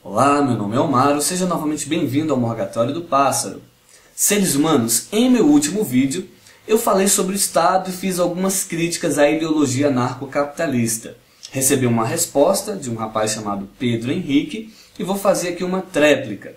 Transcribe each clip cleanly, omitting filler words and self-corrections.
Olá, meu nome é Omaro, seja novamente bem-vindo ao Morgatório do Pássaro. Seres humanos, em meu último vídeo, eu falei sobre o Estado e fiz algumas críticas à ideologia anarcocapitalista. Recebi uma resposta de um rapaz chamado Pedro Henrique e vou fazer aqui uma tréplica.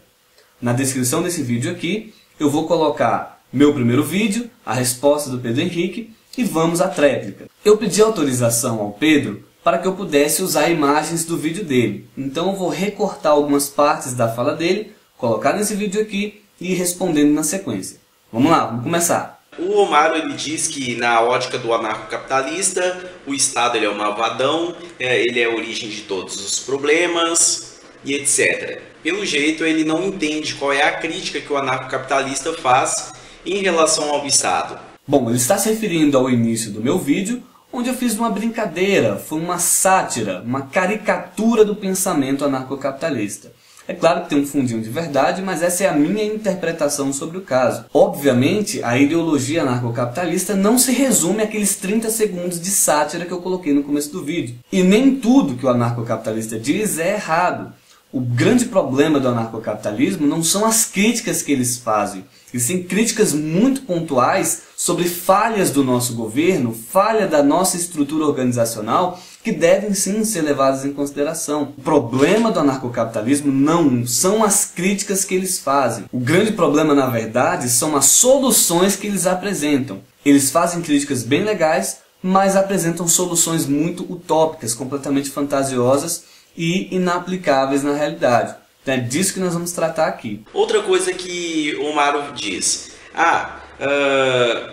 Na descrição desse vídeo aqui, eu vou colocar meu primeiro vídeo, a resposta do Pedro Henrique, e vamos à tréplica. Eu pedi autorização ao Pedro para que eu pudesse usar imagens do vídeo dele. Então eu vou recortar algumas partes da fala dele, colocar nesse vídeo aqui e ir respondendo na sequência. Vamos lá, vamos começar. O Omaro ele diz que na ótica do anarcocapitalista, o Estado ele é um malvadão, ele é a origem de todos os problemas e etc. Pelo jeito ele não entende qual é a crítica que o anarcocapitalista faz em relação ao Estado. Bom, ele está se referindo ao início do meu vídeo, onde eu fiz uma brincadeira, foi uma sátira, uma caricatura do pensamento anarcocapitalista. É claro que tem um fundinho de verdade, mas essa é a minha interpretação sobre o caso. Obviamente, a ideologia anarcocapitalista não se resume àqueles 30 segundos de sátira que eu coloquei no começo do vídeo. E nem tudo que o anarcocapitalista diz é errado. O grande problema do anarcocapitalismo não são as críticas que eles fazem, e sim críticas muito pontuais sobre falhas do nosso governo, falha da nossa estrutura organizacional, que devem sim ser levadas em consideração. O problema do anarcocapitalismo não são as críticas que eles fazem. O grande problema, na verdade, são as soluções que eles apresentam. Eles fazem críticas bem legais, mas apresentam soluções muito utópicas, completamente fantasiosas e inaplicáveis na realidade. Então é disso que nós vamos tratar aqui. Outra coisa que o Omaro diz: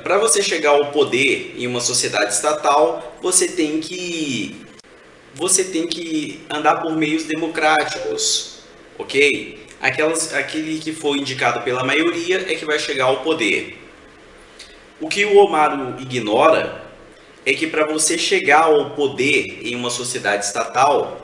para você chegar ao poder em uma sociedade estatal, você tem que andar por meios democráticos, ok? Aquele que for indicado pela maioria é que vai chegar ao poder. O que o Omaro ignora é que para você chegar ao poder em uma sociedade estatal,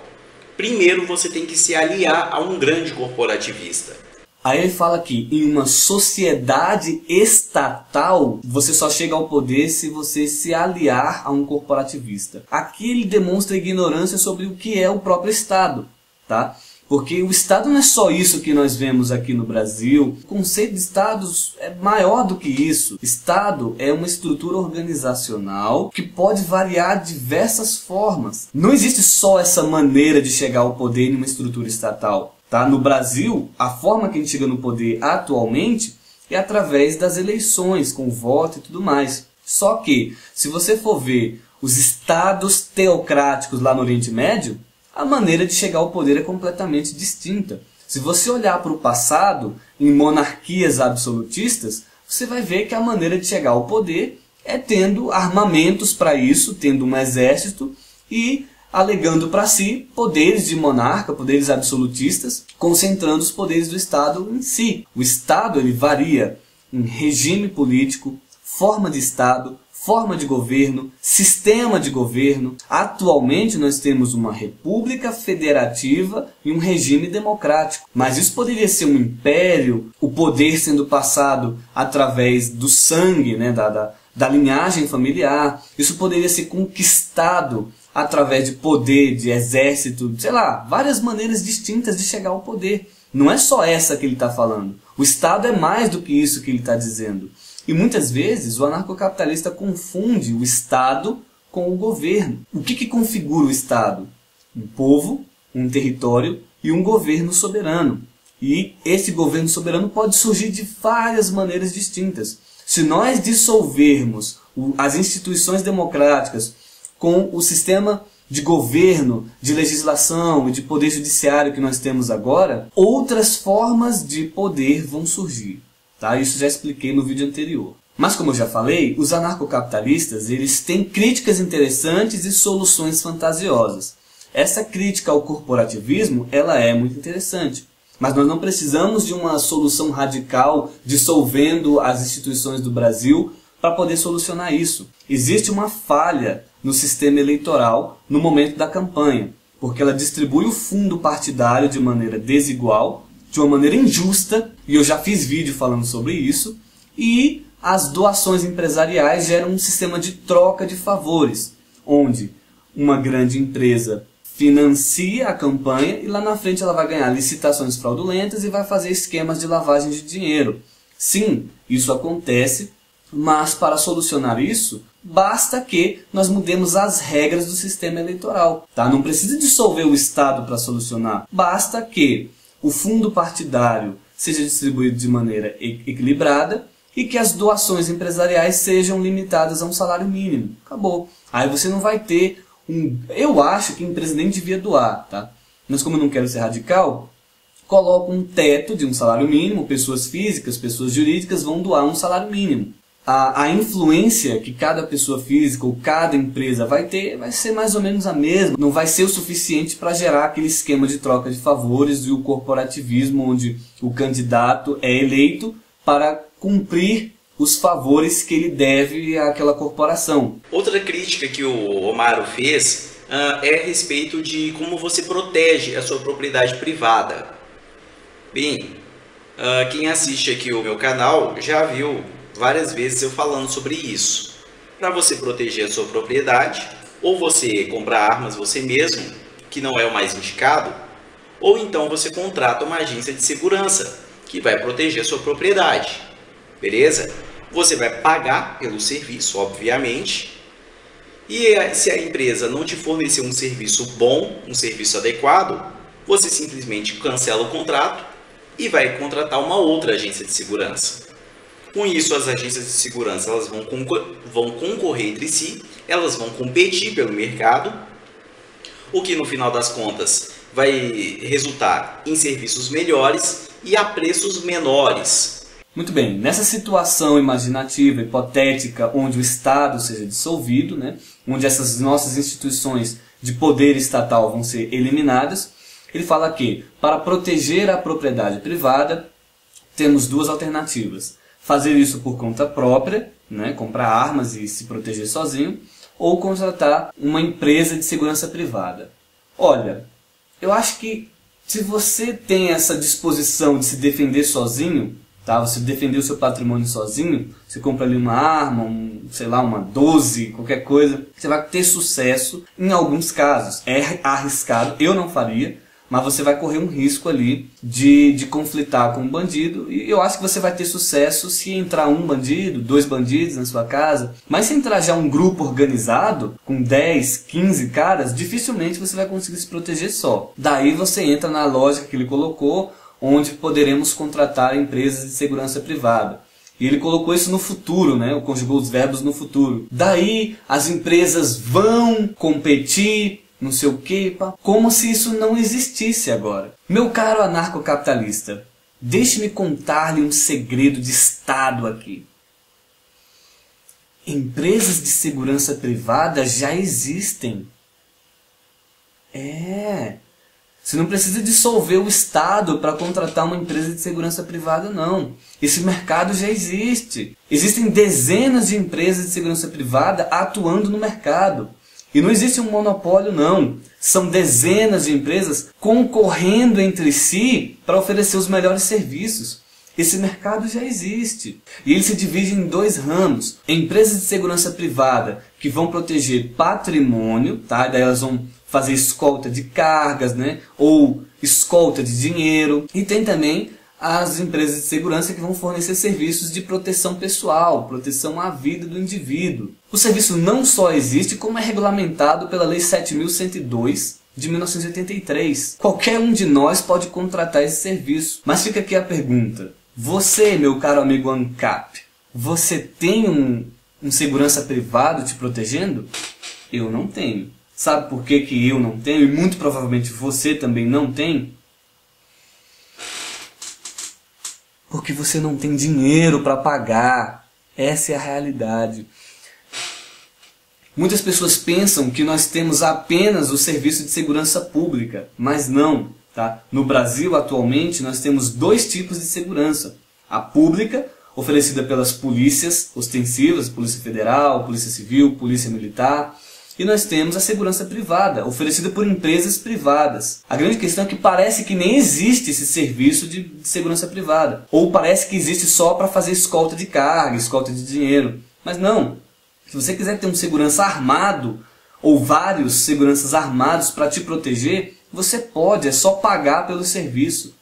primeiro você tem que se aliar a um grande corporativista. Aí ele fala que em uma sociedade estatal, você só chega ao poder se você se aliar a um corporativista. Aqui ele demonstra ignorância sobre o que é o próprio Estado, tá? Porque o Estado não é só isso que nós vemos aqui no Brasil. O conceito de Estado é maior do que isso. Estado é uma estrutura organizacional que pode variar de diversas formas. Não existe só essa maneira de chegar ao poder em uma estrutura estatal. Tá? No Brasil, a forma que a gente chega no poder atualmente é através das eleições, com voto e tudo mais. Só que, se você for ver os estados teocráticos lá no Oriente Médio, a maneira de chegar ao poder é completamente distinta. Se você olhar para o passado, em monarquias absolutistas, você vai ver que a maneira de chegar ao poder é tendo armamentos para isso, tendo um exército e alegando para si poderes de monarca, poderes absolutistas, concentrando os poderes do Estado em si. O Estado ele varia em regime político, forma de Estado, forma de governo, sistema de governo. Atualmente nós temos uma república federativa e um regime democrático. Mas isso poderia ser um império, o poder sendo passado através do sangue, né, da linhagem familiar. Isso poderia ser conquistado através de poder, de exército, sei lá, várias maneiras distintas de chegar ao poder. Não é só essa que ele está falando. O Estado é mais do que isso que ele está dizendo. E muitas vezes o anarcocapitalista confunde o Estado com o governo. O que configura o Estado? Um povo, um território e um governo soberano. E esse governo soberano pode surgir de várias maneiras distintas. Se nós dissolvermos as instituições democráticas com o sistema de governo, de legislação e de poder judiciário que nós temos agora, outras formas de poder vão surgir. Tá? Isso já expliquei no vídeo anterior. Mas como eu já falei, os anarcocapitalistas eles têm críticas interessantes e soluções fantasiosas. Essa crítica ao corporativismo ela é muito interessante. Mas nós não precisamos de uma solução radical dissolvendo as instituições do Brasil para poder solucionar isso. Existe uma falha no sistema eleitoral no momento da campanha, porque ela distribui o fundo partidário de maneira desigual, de uma maneira injusta, e eu já fiz vídeo falando sobre isso, e as doações empresariais geram um sistema de troca de favores, onde uma grande empresa financia a campanha e lá na frente ela vai ganhar licitações fraudulentas e vai fazer esquemas de lavagem de dinheiro. Sim, isso acontece, mas para solucionar isso, basta que nós mudemos as regras do sistema eleitoral. Tá? Não precisa dissolver o Estado para solucionar. Basta que o fundo partidário seja distribuído de maneira equilibrada e que as doações empresariais sejam limitadas a um salário mínimo. Acabou. Aí você não vai ter um... Eu acho que a empresa nem devia doar, tá? Mas como eu não quero ser radical, coloco um teto de um salário mínimo, pessoas físicas, pessoas jurídicas vão doar um salário mínimo. A influência que cada pessoa física ou cada empresa vai ter vai ser mais ou menos a mesma. Não vai ser o suficiente para gerar aquele esquema de troca de favores e o corporativismo onde o candidato é eleito para cumprir os favores que ele deve àquela corporação. Outra crítica que o Omaro fez é a respeito de como você protege a sua propriedade privada. Bem, quem assiste aqui o meu canal já viu várias vezes eu falando sobre isso. Para você proteger a sua propriedade, ou você comprar armas você mesmo, que não é o mais indicado, ou então você contrata uma agência de segurança, que vai proteger a sua propriedade. Beleza? Você vai pagar pelo serviço, obviamente, e se a empresa não te fornecer um serviço bom, um serviço adequado, você simplesmente cancela o contrato e vai contratar uma outra agência de segurança. Com isso, as agências de segurança elas vão concorrer entre si, elas vão competir pelo mercado, o que no final das contas vai resultar em serviços melhores e a preços menores. Muito bem, nessa situação imaginativa, hipotética, onde o Estado seja dissolvido, né, onde essas nossas instituições de poder estatal vão ser eliminadas, ele fala que, para proteger a propriedade privada, temos duas alternativas. Fazer isso por conta própria, né, comprar armas e se proteger sozinho, ou contratar uma empresa de segurança privada. Olha, eu acho que se você tem essa disposição de se defender sozinho, tá, você defender o seu patrimônio sozinho, você compra ali uma arma, sei lá, uma 12, qualquer coisa, você vai ter sucesso em alguns casos. É arriscado, eu não faria, mas você vai correr um risco ali de conflitar com um bandido. E eu acho que você vai ter sucesso se entrar um bandido, 2 bandidos na sua casa. Mas se entrar já um grupo organizado, com 10, 15 caras, dificilmente você vai conseguir se proteger só. Daí você entra na lógica que ele colocou, onde poderemos contratar empresas de segurança privada. E ele colocou isso no futuro, né? Conjugou os verbos no futuro. Daí as empresas vão competir, não sei o que, como se isso não existisse agora. Meu caro anarcocapitalista, deixe-me contar-lhe um segredo de Estado aqui. Empresas de segurança privada já existem. Você não precisa dissolver o Estado para contratar uma empresa de segurança privada, não. Esse mercado já existe. Existem dezenas de empresas de segurança privada atuando no mercado. E não existe um monopólio, não. São dezenas de empresas concorrendo entre si para oferecer os melhores serviços. Esse mercado já existe. E ele se divide em 2 ramos. Empresas de segurança privada que vão proteger patrimônio, tá? Daí elas vão fazer escolta de cargas, né? Ou escolta de dinheiro. E tem também as empresas de segurança que vão fornecer serviços de proteção pessoal, proteção à vida do indivíduo. O serviço não só existe, como é regulamentado pela Lei 7.102 de 1983. Qualquer um de nós pode contratar esse serviço. Mas fica aqui a pergunta. Você, meu caro amigo ANCAP, você tem um segurança privado te protegendo? Eu não tenho. Sabe por que que eu não tenho? E muito provavelmente você também não tem? Porque você não tem dinheiro para pagar. Essa é a realidade. Muitas pessoas pensam que nós temos apenas o serviço de segurança pública, mas não. Tá? No Brasil, atualmente, nós temos 2 tipos de segurança. A pública, oferecida pelas polícias ostensivas, Polícia Federal, Polícia Civil, Polícia Militar. E nós temos a segurança privada, oferecida por empresas privadas. A grande questão é que parece que nem existe esse serviço de segurança privada. Ou parece que existe só para fazer escolta de carga, escolta de dinheiro. Mas não. Se você quiser ter um segurança armado, ou vários seguranças armados para te proteger, você pode, é só pagar pelo serviço.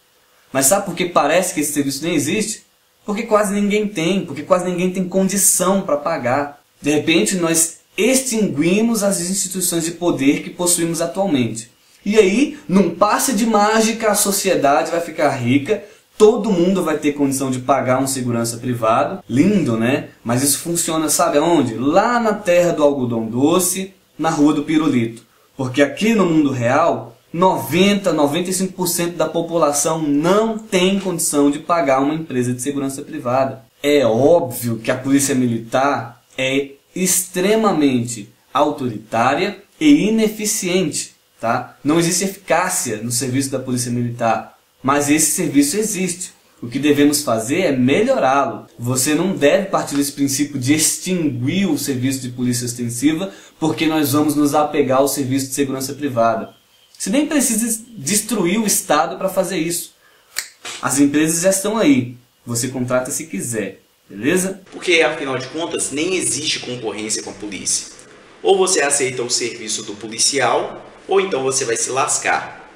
Mas sabe por que parece que esse serviço nem existe? Porque quase ninguém tem, porque quase ninguém tem condição para pagar. De repente nós extinguimos as instituições de poder que possuímos atualmente. E aí, num passe de mágica, a sociedade vai ficar rica, todo mundo vai ter condição de pagar um segurança privado. Lindo, né? Mas isso funciona, sabe aonde? Lá na terra do algodão doce, na rua do pirulito. Porque aqui no mundo real, 95% da população não tem condição de pagar uma empresa de segurança privada. É óbvio que a polícia militar é extremamente autoritária e ineficiente, tá? Não existe eficácia no serviço da polícia militar, mas esse serviço existe. O que devemos fazer é melhorá-lo. Você não deve partir desse princípio de extinguir o serviço de polícia ostensiva porque nós vamos nos apegar ao serviço de segurança privada. Você nem precisa destruir o Estado para fazer isso. As empresas já estão aí. Você contrata se quiser. Beleza? Porque, afinal de contas, nem existe concorrência com a polícia. Ou você aceita o serviço do policial, ou então você vai se lascar.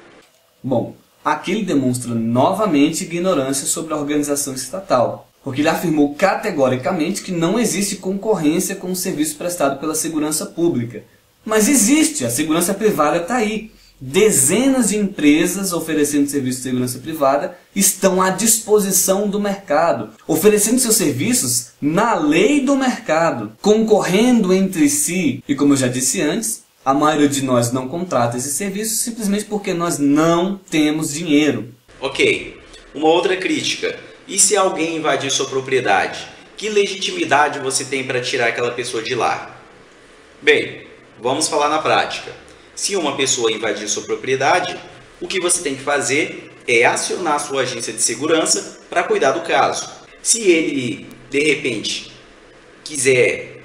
Bom, aqui ele demonstra novamente ignorância sobre a organização estatal. Porque ele afirmou categoricamente que não existe concorrência com o serviço prestado pela segurança pública. Mas existe, a segurança privada está aí. Dezenas de empresas oferecendo serviço de segurança privada estão à disposição do mercado, oferecendo seus serviços na lei do mercado, concorrendo entre si. E como eu já disse antes, a maioria de nós não contrata esse serviço simplesmente porque nós não temos dinheiro. Ok, uma outra crítica. E se alguém invadir sua propriedade? Que legitimidade você tem para tirar aquela pessoa de lá? Bem, vamos falar na prática. Se uma pessoa invadir sua propriedade, o que você tem que fazer é acionar a sua agência de segurança para cuidar do caso. Se ele, de repente, quiser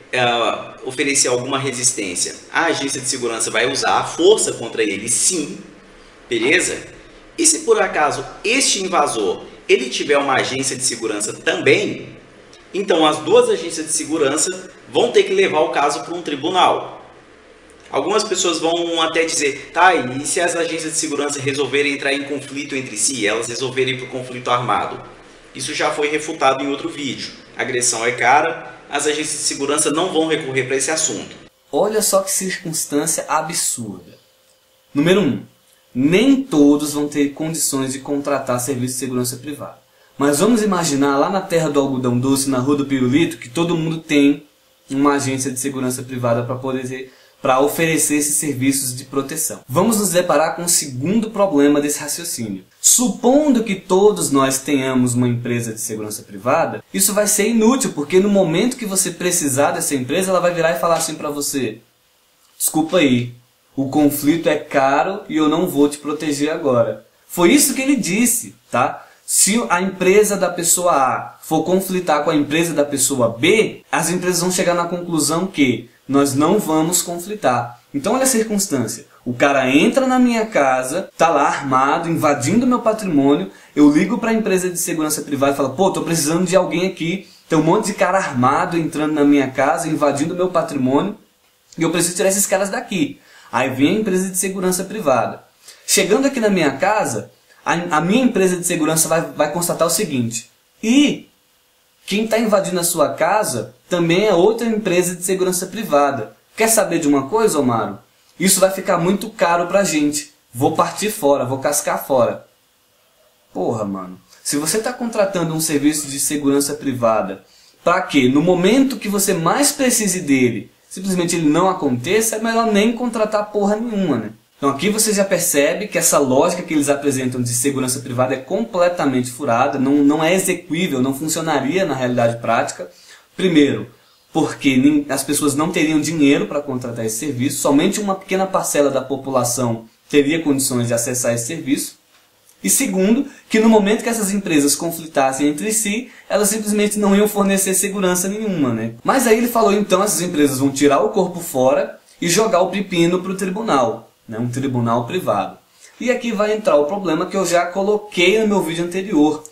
oferecer alguma resistência, a agência de segurança vai usar a força contra ele, sim, beleza? E se por acaso este invasor ele tiver uma agência de segurança também, então as duas agências de segurança vão ter que levar o caso para um tribunal. Algumas pessoas vão até dizer, tá, e se as agências de segurança resolverem entrar em conflito entre si, elas resolverem para o conflito armado? Isso já foi refutado em outro vídeo. A agressão é cara, as agências de segurança não vão recorrer para esse assunto. Olha só que circunstância absurda. Número 1. Nem todos vão ter condições de contratar serviço de segurança privada. Mas vamos imaginar lá na terra do algodão doce, na rua do pirulito, que todo mundo tem uma agência de segurança privada para oferecer esses serviços de proteção. Vamos nos deparar com o segundo problema desse raciocínio. Supondo que todos nós tenhamos uma empresa de segurança privada, isso vai ser inútil, porque no momento que você precisar dessa empresa, ela vai virar e falar assim para você: desculpa aí, o conflito é caro e eu não vou te proteger agora. Foi isso que ele disse, tá? Se a empresa da pessoa A for conflitar com a empresa da pessoa B, as empresas vão chegar na conclusão que nós não vamos conflitar. Então olha a circunstância. O cara entra na minha casa, tá lá armado, invadindo meu patrimônio. Eu ligo para a empresa de segurança privada e falo: pô, tô precisando de alguém aqui. Tem um monte de cara armado entrando na minha casa, invadindo meu patrimônio. E eu preciso tirar esses caras daqui. Aí vem a empresa de segurança privada. Chegando aqui na minha casa, a minha empresa de segurança vai constatar o seguinte: e quem está invadindo a sua casa também é outra empresa de segurança privada. Quer saber de uma coisa, Omaro? Isso vai ficar muito caro pra gente. Vou partir fora, vou cascar fora. Porra, mano. Se você está contratando um serviço de segurança privada para que no momento que você mais precise dele, simplesmente ele não aconteça, é melhor nem contratar porra nenhuma, né? Então aqui você já percebe que essa lógica que eles apresentam de segurança privada é completamente furada, não é execuível, não funcionaria na realidade prática. Primeiro, porque as pessoas não teriam dinheiro para contratar esse serviço, somente uma pequena parcela da população teria condições de acessar esse serviço. E segundo, que no momento que essas empresas conflitassem entre si, elas simplesmente não iam fornecer segurança nenhuma, né? Mas aí ele falou, então, essas empresas vão tirar o corpo fora e jogar o pepino para o tribunal, né? Um tribunal privado. E aqui vai entrar o problema que eu já coloquei no meu vídeo anterior.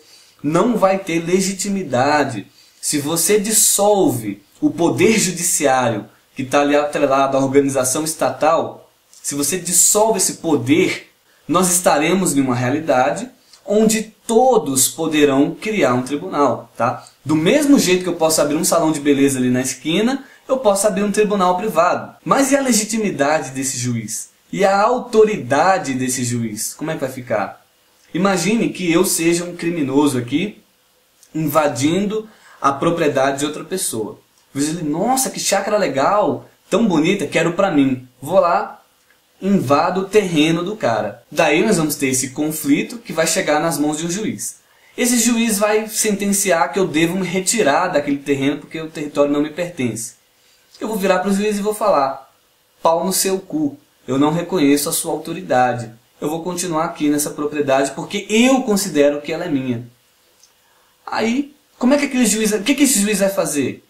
Não vai ter legitimidade. Se você dissolve o poder judiciário que está ali atrelado à organização estatal, se você dissolve esse poder, nós estaremos em uma realidade onde todos poderão criar um tribunal, tá? Do mesmo jeito que eu posso abrir um salão de beleza ali na esquina, eu posso abrir um tribunal privado. Mas e a legitimidade desse juiz? E a autoridade desse juiz? Como é que vai ficar? Imagine que eu seja um criminoso aqui, invadindo a propriedade de outra pessoa. Você diz, nossa, que chácara legal, tão bonita, quero pra mim. Vou lá, invado o terreno do cara. Daí nós vamos ter esse conflito que vai chegar nas mãos de um juiz. Esse juiz vai sentenciar que eu devo me retirar daquele terreno porque o território não me pertence. Eu vou virar para o juiz e vou falar, pau no seu cu, eu não reconheço a sua autoridade. Eu vou continuar aqui nessa propriedade porque eu considero que ela é minha. Aí, como é que aquele juiz, o que esse juiz vai fazer?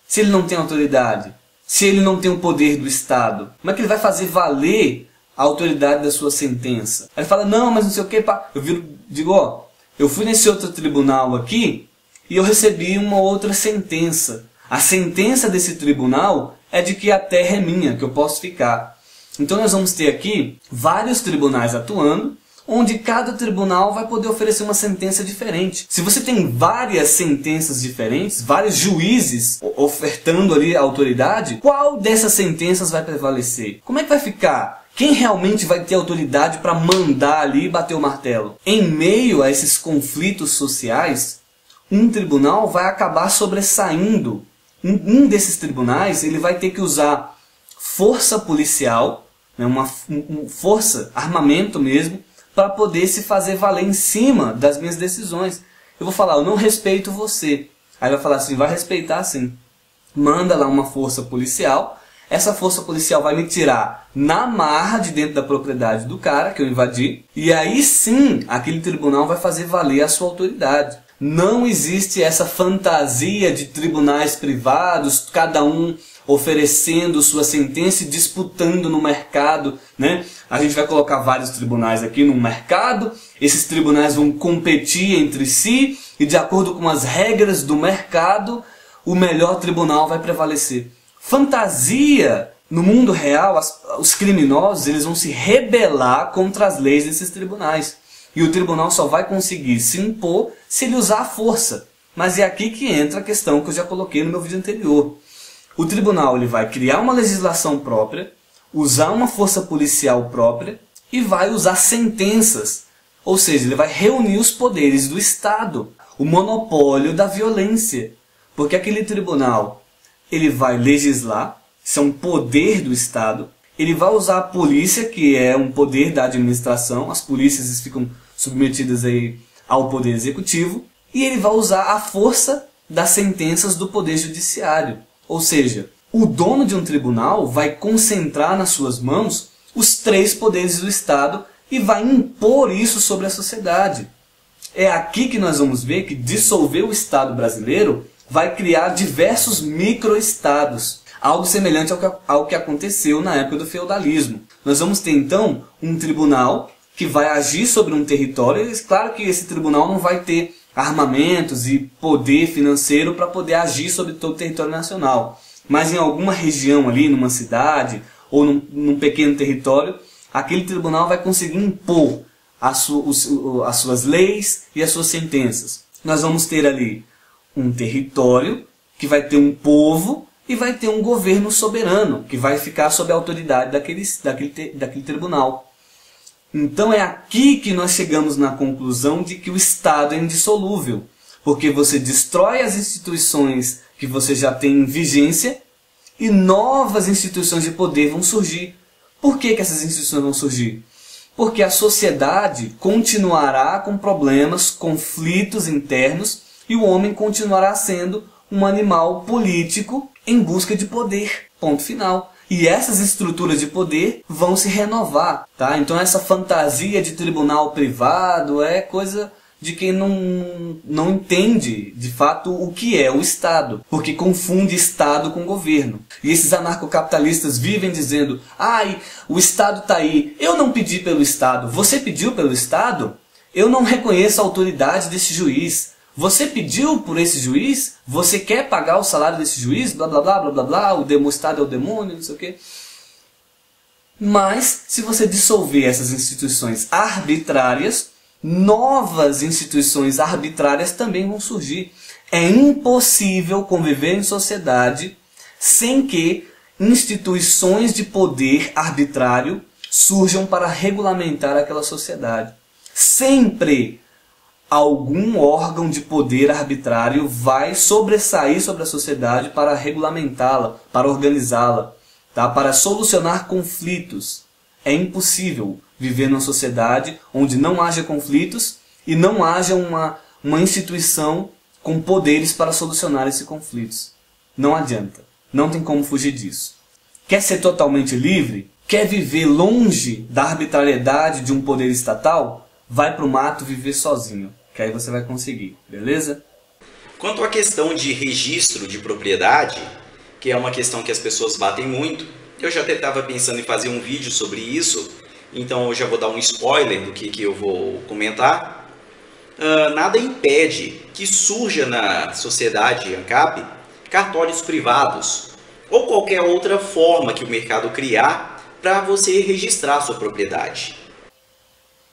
Se ele não tem autoridade, se ele não tem o poder do Estado, como é que ele vai fazer valer a autoridade da sua sentença? Aí ele fala, não, mas não sei o que, pá. Eu digo, ó, eu fui nesse outro tribunal aqui e eu recebi uma outra sentença. A sentença desse tribunal é de que a terra é minha, que eu posso ficar. Então nós vamos ter aqui vários tribunais atuando, onde cada tribunal vai poder oferecer uma sentença diferente. Se você tem várias sentenças diferentes, vários juízes ofertando ali a autoridade, qual dessas sentenças vai prevalecer? Como é que vai ficar? Quem realmente vai ter autoridade para mandar ali e bater o martelo? Em meio a esses conflitos sociais, um tribunal vai acabar sobressaindo. Um desses tribunais ele vai ter que usar força policial, né, força, armamento mesmo, para poder se fazer valer em cima das minhas decisões. Eu vou falar, eu não respeito você. Aí vai falar assim, vai respeitar sim. Manda lá uma força policial. Essa força policial vai me tirar na marra de dentro da propriedade do cara que eu invadi. E aí sim, aquele tribunal vai fazer valer a sua autoridade. Não existe essa fantasia de tribunais privados, cada um oferecendo sua sentença e disputando no mercado, né? A gente vai colocar vários tribunais aqui no mercado, esses tribunais vão competir entre si e de acordo com as regras do mercado, o melhor tribunal vai prevalecer. Fantasia! No mundo real, os criminosos eles vão se rebelar contra as leis desses tribunais. E o tribunal só vai conseguir se impor se ele usar a força. Mas é aqui que entra a questão que eu já coloquei no meu vídeo anterior. O tribunal ele vai criar uma legislação própria, usar uma força policial própria e vai usar sentenças. Ou seja, ele vai reunir os poderes do Estado, o monopólio da violência. Porque aquele tribunal ele vai legislar, isso é um poder do Estado. Ele vai usar a polícia, que é um poder da administração, as polícias ficam submetidas aí ao poder executivo, e ele vai usar a força das sentenças do poder judiciário. Ou seja, o dono de um tribunal vai concentrar nas suas mãos os três poderes do Estado e vai impor isso sobre a sociedade. É aqui que nós vamos ver que dissolver o Estado brasileiro vai criar diversos microestados. Algo semelhante ao que aconteceu na época do feudalismo. Nós vamos ter então um tribunal que vai agir sobre um território. E claro que esse tribunal não vai ter armamentos e poder financeiro para poder agir sobre todo o território nacional. Mas em alguma região ali, numa cidade ou num pequeno território, aquele tribunal vai conseguir impor as suas leis e as suas sentenças. Nós vamos ter ali um território que vai ter um povo e vai ter um governo soberano, que vai ficar sob a autoridade daquele tribunal. Então é aqui que nós chegamos na conclusão de que o Estado é indissolúvel. Porque você destrói as instituições que você já tem em vigência e novas instituições de poder vão surgir. Por que essas instituições vão surgir? Porque a sociedade continuará com problemas, conflitos internos e o homem continuará sendo um animal político em busca de poder. Ponto final. E essas estruturas de poder vão se renovar. Tá? Então essa fantasia de tribunal privado é coisa de quem não entende de fato o que é o Estado. Porque confunde Estado com governo. E esses anarcocapitalistas vivem dizendo: ai, o Estado está aí. Eu não pedi pelo Estado. Você pediu pelo Estado? Eu não reconheço a autoridade desse juiz. Você pediu por esse juiz? Você quer pagar o salário desse juiz? Blá blá blá blá blá blá, o Estado é o demônio, não sei o quê. Mas, se você dissolver essas instituições arbitrárias, novas instituições arbitrárias também vão surgir. É impossível conviver em sociedade sem que instituições de poder arbitrário surjam para regulamentar aquela sociedade. Sempre algum órgão de poder arbitrário vai sobressair sobre a sociedade para regulamentá-la, para organizá-la, tá? Para solucionar conflitos. É impossível viver numa sociedade onde não haja conflitos e não haja uma instituição com poderes para solucionar esses conflitos. Não adianta. Não tem como fugir disso. Quer ser totalmente livre? Quer viver longe da arbitrariedade de um poder estatal? Vai para o mato viver sozinho, que aí você vai conseguir, beleza? Quanto à questão de registro de propriedade, que é uma questão que as pessoas batem muito, eu já até estava pensando em fazer um vídeo sobre isso, então eu já vou dar um spoiler do que eu vou comentar. Nada impede que surja na sociedade ANCAP cartórios privados ou qualquer outra forma que o mercado criar para você registrar sua propriedade.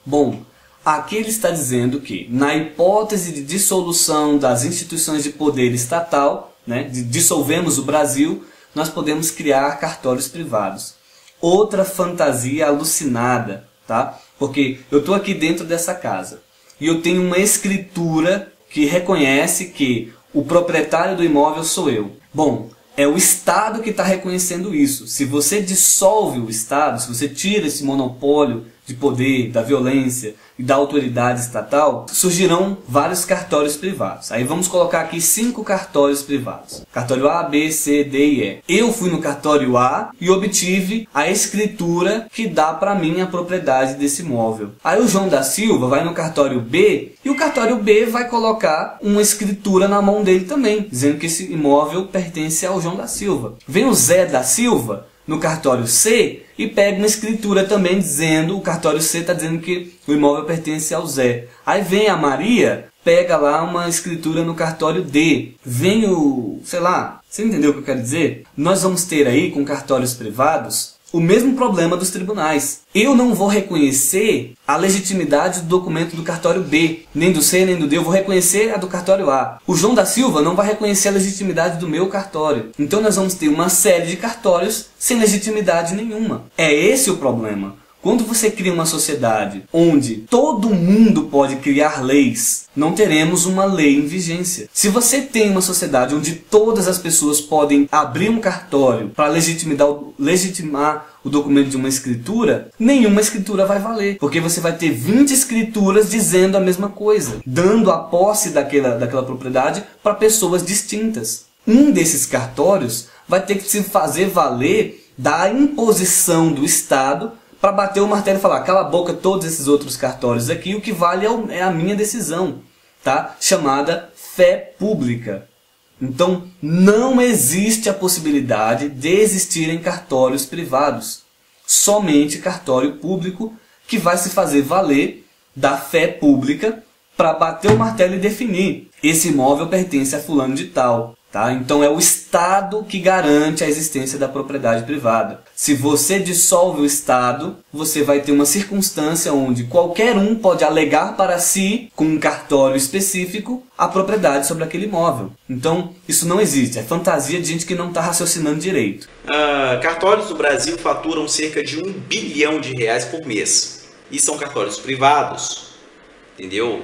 Bom, aqui ele está dizendo que, na hipótese de dissolução das instituições de poder estatal, né, de dissolvemos o Brasil, nós podemos criar cartórios privados. Outra fantasia alucinada, tá? Porque eu estou aqui dentro dessa casa e eu tenho uma escritura que reconhece que o proprietário do imóvel sou eu. Bom, é o Estado que está reconhecendo isso. Se você dissolve o Estado, se você tira esse monopólio de poder, da violência e da autoridade estatal, surgirão vários cartórios privados. Aí vamos colocar aqui 5 cartórios privados. Cartório A, B, C, D e E. Eu fui no cartório A e obtive a escritura que dá para mim a propriedade desse imóvel. Aí o João da Silva vai no cartório B e o cartório B vai colocar uma escritura na mão dele também, dizendo que esse imóvel pertence ao João da Silva. Vem o Zé da Silva no cartório C e pega uma escritura também dizendo, o cartório C está dizendo que o imóvel pertence ao Zé. Aí vem a Maria, pega lá uma escritura no cartório D. Vem o, sei lá, você entendeu o que eu quero dizer? Nós vamos ter aí com cartórios privados o mesmo problema dos tribunais. Eu não vou reconhecer a legitimidade do documento do cartório B, nem do C, nem do D, eu vou reconhecer a do cartório A. O João da Silva não vai reconhecer a legitimidade do meu cartório. Então nós vamos ter uma série de cartórios sem legitimidade nenhuma. É esse o problema. Quando você cria uma sociedade onde todo mundo pode criar leis, não teremos uma lei em vigência. Se você tem uma sociedade onde todas as pessoas podem abrir um cartório para legitimar o documento de uma escritura, nenhuma escritura vai valer. Porque você vai ter 20 escrituras dizendo a mesma coisa, dando a posse daquela propriedade para pessoas distintas. Um desses cartórios vai ter que se fazer valer da imposição do Estado para bater o martelo e falar, cala a boca todos esses outros cartórios aqui, o que vale é a minha decisão, tá? Chamada fé pública. Então, não existe a possibilidade de existirem cartórios privados. Somente cartório público que vai se fazer valer da fé pública para bater o martelo e definir. Esse imóvel pertence a fulano de tal. Tá? Então é o Estado que garante a existência da propriedade privada. Se você dissolve o Estado, você vai ter uma circunstância onde qualquer um pode alegar para si, com um cartório específico, a propriedade sobre aquele imóvel. Então isso não existe, é fantasia de gente que não está raciocinando direito. Cartórios do Brasil faturam cerca de R$1 bilhão por mês. E são cartórios privados, entendeu?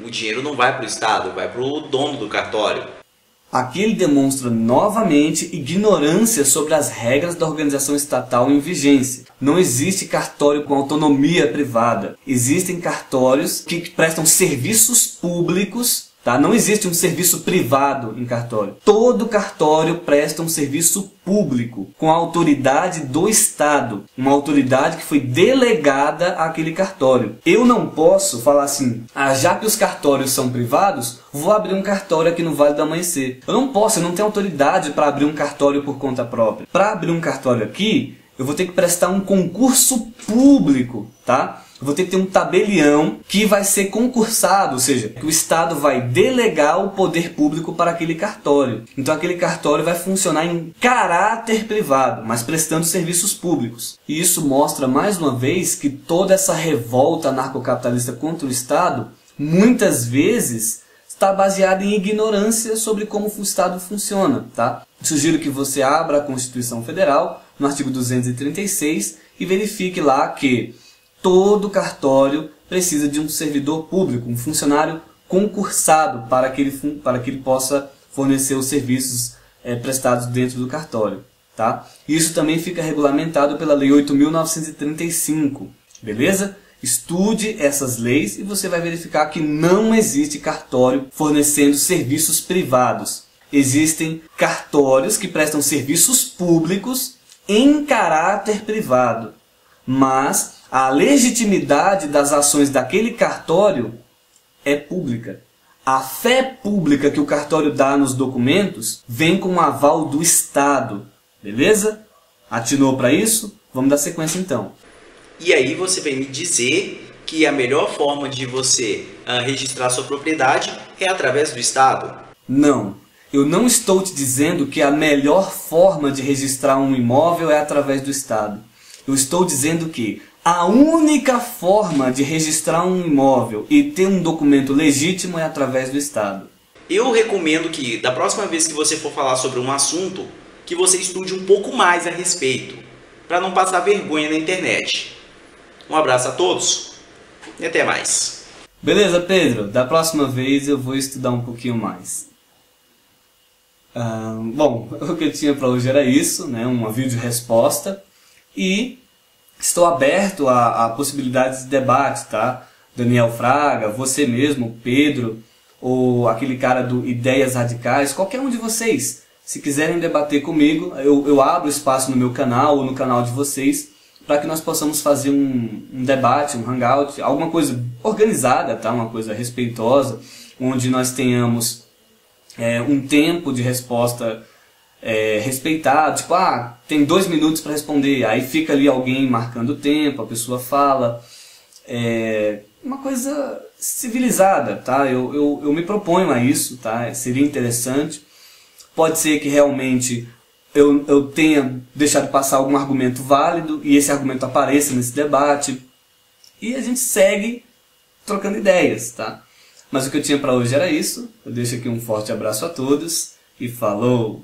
O dinheiro não vai para o Estado, vai para o dono do cartório. Aqui ele demonstra novamente ignorância sobre as regras da organização estatal em vigência. Não existe cartório com autonomia privada. Existem cartórios que prestam serviços públicos, tá? Não existe um serviço privado em cartório. Todo cartório presta um serviço público, com a autoridade do Estado. Uma autoridade que foi delegada àquele cartório. Eu não posso falar assim, já que os cartórios são privados, vou abrir um cartório aqui no Vale do Amanhecer. Eu não tenho autoridade para abrir um cartório por conta própria. Para abrir um cartório aqui, eu vou ter que prestar um concurso público, tá? Eu vou ter que ter um tabelião que vai ser concursado, ou seja, que o Estado vai delegar o poder público para aquele cartório. Então aquele cartório vai funcionar em caráter privado, mas prestando serviços públicos. E isso mostra mais uma vez que toda essa revolta anarcocapitalista contra o Estado, muitas vezes, está baseada em ignorância sobre como o Estado funciona, tá? Sugiro que você abra a Constituição Federal, no artigo 236, e verifique lá que todo cartório precisa de um servidor público, um funcionário concursado para que ele possa fornecer os serviços prestados dentro do cartório, tá? Isso também fica regulamentado pela Lei 8.935, beleza? Estude essas leis e você vai verificar que não existe cartório fornecendo serviços privados. Existem cartórios que prestam serviços públicos em caráter privado, mas a legitimidade das ações daquele cartório é pública. A fé pública que o cartório dá nos documentos vem com o aval do Estado, beleza? Atinou para isso? Vamos dar sequência então. E aí você vem me dizer que a melhor forma de você registrar sua propriedade é através do Estado? Não, eu não estou te dizendo que a melhor forma de registrar um imóvel é através do Estado. Eu estou dizendo que a única forma de registrar um imóvel e ter um documento legítimo é através do Estado. Eu recomendo que, da próxima vez que você for falar sobre um assunto, que você estude um pouco mais a respeito, para não passar vergonha na internet. Um abraço a todos e até mais. Beleza, Pedro? Da próxima vez eu vou estudar um pouquinho mais. Bom, o que eu tinha para hoje era isso, né? Uma vídeo-resposta. E estou aberto a possibilidades de debate, tá? Daniel Fraga, você mesmo, Pedro, ou aquele cara do Ideias Radicais, qualquer um de vocês. Se quiserem debater comigo, eu abro espaço no meu canal ou no canal de vocês, para que nós possamos fazer um debate, um hangout, alguma coisa organizada, tá? Uma coisa respeitosa, onde nós tenhamos um tempo de resposta respeitado, tipo, tem 2 minutos para responder, aí fica ali alguém marcando o tempo, a pessoa fala, uma coisa civilizada, tá? Eu me proponho a isso, tá? Seria interessante, pode ser que realmente eu tenha deixado passar algum argumento válido e esse argumento apareça nesse debate e a gente segue trocando ideias, tá? Mas o que eu tinha para hoje era isso. Eu deixo aqui um forte abraço a todos e falou!